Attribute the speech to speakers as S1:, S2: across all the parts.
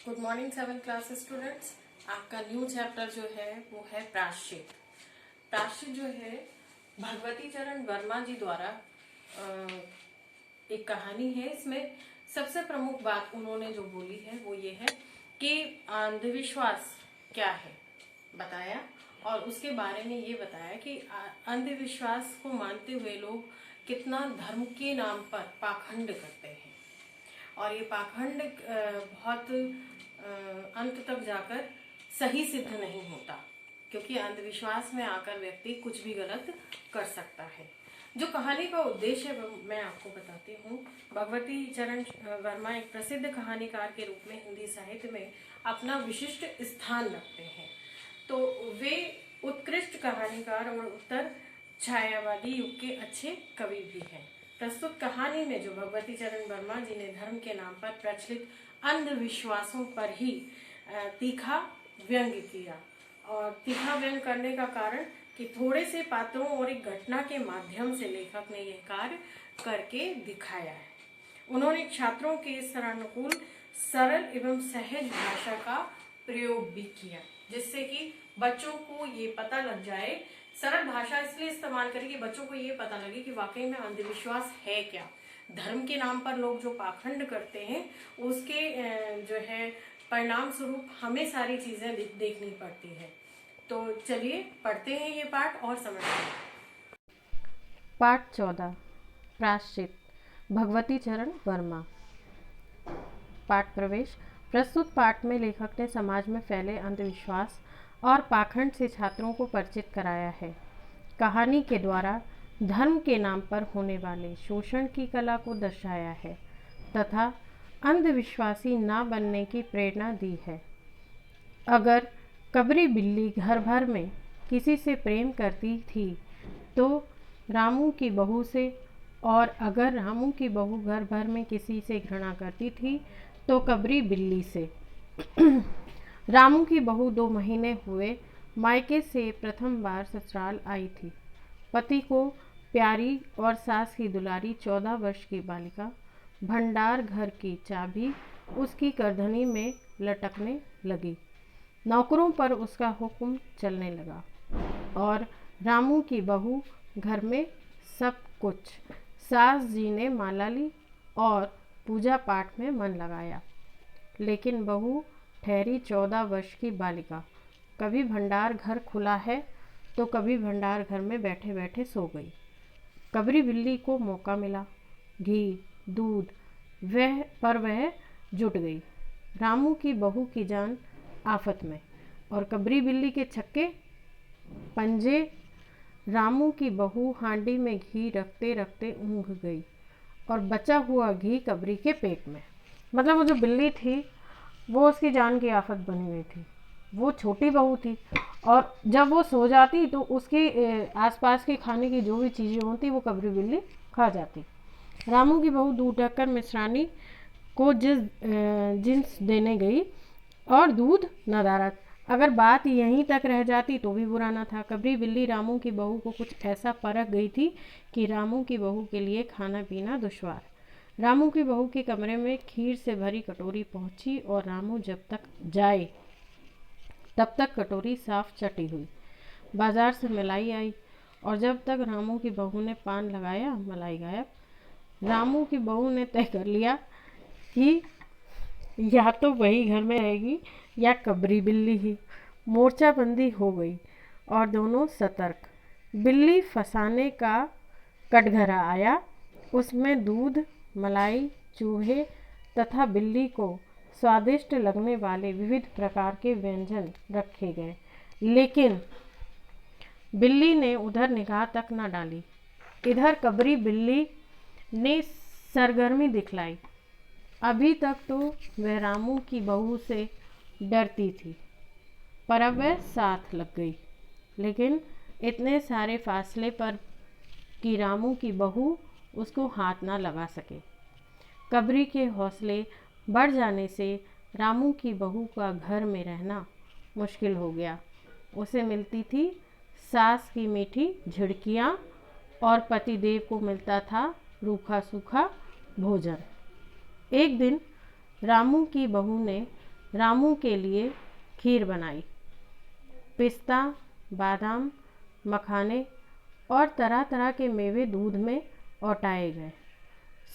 S1: Good morning 7th class students. आपका new chapter जो है वो है प्रायश्चित। प्रायश्चित जो है भगवती चरण वर्मा जी द्वारा एक कहानी है। इसमें सबसे प्रमुख बात उन्होंने जो बोली है वो ये है कि अंधविश्वास क्या है बताया, और उसके बारे में ये बताया कि अंधविश्वास को मानते हुए लोग कितना धर्म के नाम पर पाखंड करते हैं, और ये पाखंड बहुत अंत तक जाकर सही सिद्ध नहीं होता, क्योंकि अंधविश्वास में आकर व्यक्ति कुछ भी गलत कर सकता है। जो कहानी का उद्देश्य है मैं आपको बताती हूँ। भगवती चरण वर्मा एक प्रसिद्ध कहानीकार के रूप में हिंदी साहित्य में अपना विशिष्ट स्थान रखते हैं। तो वे उत्कृष्ट कहानीकार और उत्तर छायावादी युग के अच्छे कवि भी हैं। प्रस्तुत कहानी में जो भगवती चरण वर्मा जी ने धर्म के नाम पर प्रचलित अंधविश्वासों पर ही तीखा व्यंग किया, और तीखा व्यंग करने का कारण कि थोड़े से पात्रों और एक घटना के माध्यम से लेखक ने यह कार्य करके दिखाया है। उन्होंने छात्रों के स्तरानुकूल सरल एवं सहज भाषा का प्रयोग भी किया, जिससे कि बच्चों को ये पता लग जाए। सरल भाषा इसलिए इस्तेमाल करें कि बच्चों को ये पता लगे कि वाकई में अंधविश्वास है क्या। धर्म के नाम पर लोग जो पाखंड करते हैं उसके जो है परिणाम स्वरूप हमें सारी चीजें देखनी पड़ती है। तो चलिए पढ़ते हैं ये पाठ और समझते हैं।
S2: पाठ 14 प्रायश्चित भगवती चरण वर्मा। पाठ प्रवेश। प्रस्तुत पाठ में लेखक ने समाज में फैले अंधविश्वास और पाखंड से छात्रों को परिचित कराया है। कहानी के द्वारा धर्म के नाम पर होने वाले शोषण की कला को दर्शाया है तथा अंधविश्वासी न बनने की प्रेरणा दी है। अगर कबरी बिल्ली घर भर में किसी से प्रेम करती थी तो रामू की बहू से, और अगर रामू की बहू घर भर में किसी से घृणा करती थी तो कबरी बिल्ली से। रामू की बहू 2 महीने हुए मायके से प्रथम बार ससुराल आई थी। पति को प्यारी और सास की दुलारी 14 वर्ष की बालिका भंडार घर की चाबी उसकी करधनी में लटकने लगी। नौकरों पर उसका हुक्म चलने लगा और रामू की बहू घर में सब कुछ। सास जी ने माला ली और पूजा पाठ में मन लगाया, लेकिन बहू ठहरी 14 वर्ष की बालिका। कभी भंडार घर खुला है तो कभी भंडार घर में बैठे बैठे सो गई। कबरी बिल्ली को मौका मिला, घी दूध वह जुट गई। रामू की बहू की जान आफत में और कबरी बिल्ली के छक्के पंजे। रामू की बहू हांडी में घी रखते रखते ऊँघ गई और बचा हुआ घी कबरी के पेट में। मतलब वो जो बिल्ली थी वो उसकी जान की आफत बनी हुई थी। वो छोटी बहू थी और जब वो सो जाती तो उसके आसपास के खाने की जो भी चीज़ें होती वो कबरी बिल्ली खा जाती। रामू की बहू दूध ढककर मिश्रानी को जिन्स देने गई और दूध नदारत। अगर बात यहीं तक रह जाती तो भी बुरा न था। कबरी बिल्ली रामू की बहू को कुछ ऐसा परख गई थी कि रामू की बहू के लिए खाना पीना दुश्वार। रामू की बहू के कमरे में खीर से भरी कटोरी पहुंची और रामू जब तक जाए तब तक कटोरी साफ चटी हुई। बाजार से मलाई आई और जब तक रामू की बहू ने पान लगाया मलाई गायब। रामू की बहू ने तय कर लिया कि या तो वही घर में रहेगी या कबरी बिल्ली ही। मोर्चाबंदी हो गई और दोनों सतर्क। बिल्ली फंसाने का कटघरा आया, उसमें दूध मलाई चूहे तथा बिल्ली को स्वादिष्ट लगने वाले विविध प्रकार के व्यंजन रखे गए, लेकिन बिल्ली ने उधर निगाह तक न डाली। इधर कबरी बिल्ली ने सरगर्मी दिखलाई। अभी तक तो वह रामू की बहू से डरती थी, पर अब वह साथ लग गई, लेकिन इतने सारे फासले पर कि रामू की बहू उसको हाथ ना लगा सके। कबरी के हौसले बढ़ जाने से रामू की बहू का घर में रहना मुश्किल हो गया। उसे मिलती थी सास की मीठी झिड़कियाँ और पतिदेव को मिलता था रूखा सूखा भोजन। एक दिन रामू की बहू ने रामू के लिए खीर बनाई। पिस्ता, बादाम, मखाने और तरह तरह के मेवे दूध में औटाए गए।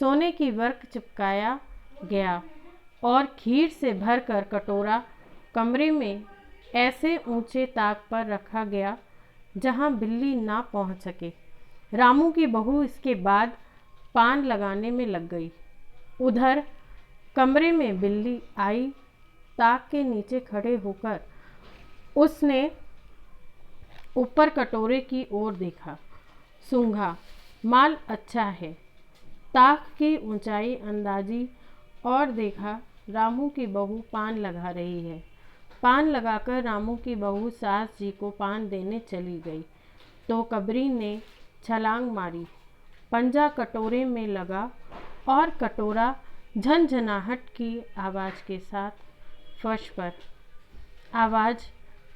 S2: सोने की वर्क चिपकाया गया और खीर से भरकर कटोरा कमरे में ऐसे ऊंचे ताक पर रखा गया जहां बिल्ली ना पहुंच सके। रामू की बहू इसके बाद पान लगाने में लग गई। उधर कमरे में बिल्ली आई। ताक के नीचे खड़े होकर उसने ऊपर कटोरे की ओर देखा। सूंघा, माल अच्छा है। ताक की ऊंचाई अंदाजी और देखा रामू की बहू पान लगा रही है। पान लगाकर रामू की बहू सास जी को पान देने चली गई तो कबरी ने छलांग मारी। पंजा कटोरे में लगा और कटोरा झनझनाहट की आवाज़ के साथ फर्श पर। आवाज़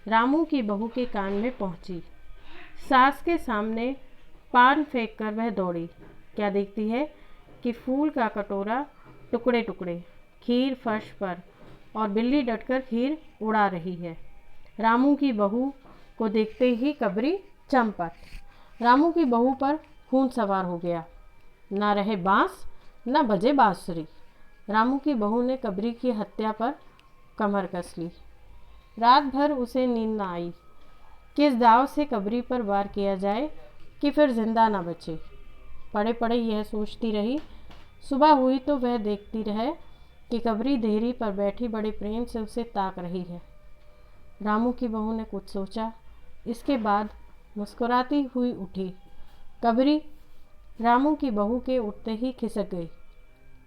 S2: रामू की बहू के कान में पहुंची। सास के सामने पान फेंक कर वह दौड़ी। क्या देखती है कि फूल का कटोरा टुकड़े टुकड़े, खीर फर्श पर और बिल्ली डटकर खीर उड़ा रही है। रामू की बहू को देखते ही कबरी चंपत। रामू की बहू पर खून सवार हो गया। ना रहे बांस, ना बजे बांसुरी। रामू की बहू ने कबरी की हत्या पर कमर कस ली। रात भर उसे नींद न आई। किस दाव से कबरी पर वार किया जाए कि फिर जिंदा ना बचे। पड़े पड़े यह सोचती रही। सुबह हुई तो वह देखती रहे कि कबरी देहरी पर बैठी बड़े प्रेम से उसे ताक रही है। रामू की बहू ने कुछ सोचा, इसके बाद मुस्कुराती हुई उठी। कबरी रामू की बहू के उठते ही खिसक गई।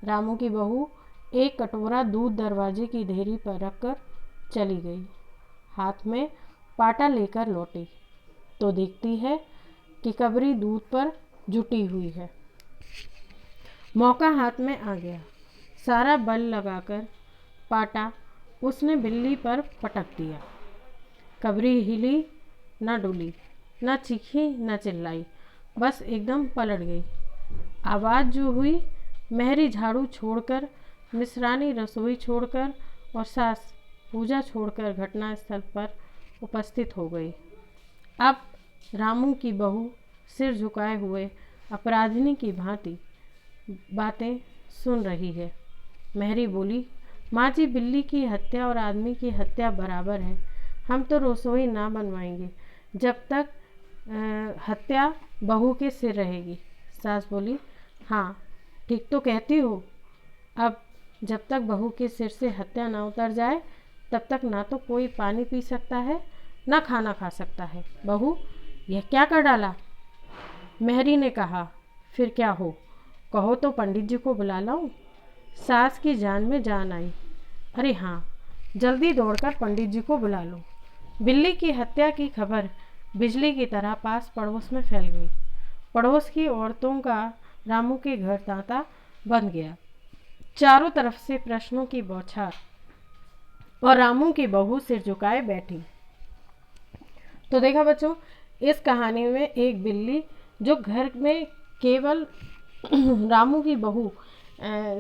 S2: रामू की बहू एक कटोरा दूध दरवाजे की देहरी पर रखकर चली गई। हाथ में पाटा लेकर लौटी तो देखती है कि कबरी दूध पर जुटी हुई है। मौका हाथ में आ गया। सारा बल लगाकर पाटा उसने बिल्ली पर पटक दिया। कबरी हिली न डुली, न चीखी न चिल्लाई, बस एकदम पलट गई। आवाज़ जो हुई, मेहरी झाड़ू छोड़कर, मिश्रानी रसोई छोड़कर और सास पूजा छोड़कर घटनास्थल पर उपस्थित हो गई। अब रामू की बहू सिर झुकाए हुए अपराधिनी की भांति बातें सुन रही है। मेहरी बोली, माँ जी, बिल्ली की हत्या और आदमी की हत्या बराबर है। हम तो रसोई ना बनवाएंगे जब तक हत्या बहू के सिर रहेगी। सास बोली, हाँ ठीक तो कहती हो। अब जब तक बहू के सिर से हत्या ना उतर जाए तब तक ना तो कोई पानी पी सकता है ना खाना खा सकता है। बहू, यह क्या कर डाला? मेहरी ने कहा, फिर क्या हो, कहो तो पंडित जी को बुला लाऊं। सास की जान में जान आई। अरे हाँ, जल्दी दौड़कर पंडित जी को बुला लो। बिल्ली की हत्या की खबर बिजली की तरह पास पड़ोस में फैल गई। पड़ोस की औरतों का रामू के घर तांता बन गया। चारों तरफ से प्रश्नों की बौछार और रामू की बहू सिर झुकाए बैठी। तो देखा बच्चों, इस कहानी में एक बिल्ली जो घर में केवल रामू की बहू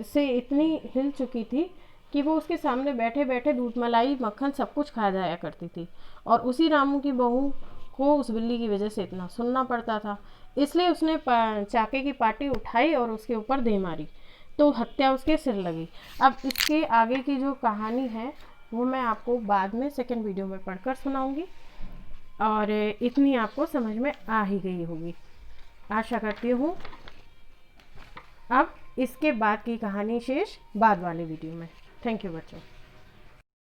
S2: से इतनी हिल चुकी थी कि वो उसके सामने बैठे बैठे दूध मलाई मक्खन सब कुछ खा जाया करती थी, और उसी रामू की बहू को उस बिल्ली की वजह से इतना सुनना पड़ता था। इसलिए उसने चाके की पाटी उठाई और उसके ऊपर दे मारी तो हत्या उसके सिर लगी। अब इसके आगे की जो कहानी है वो मैं आपको बाद में सेकंड वीडियो में पढ़कर सुनाऊंगी, और इतनी आपको समझ में आ ही गई होगी, आशा करती हूँ। अब इसके बाद की कहानी शेष बाद वाले वीडियो में। थैंक यू बच्चों।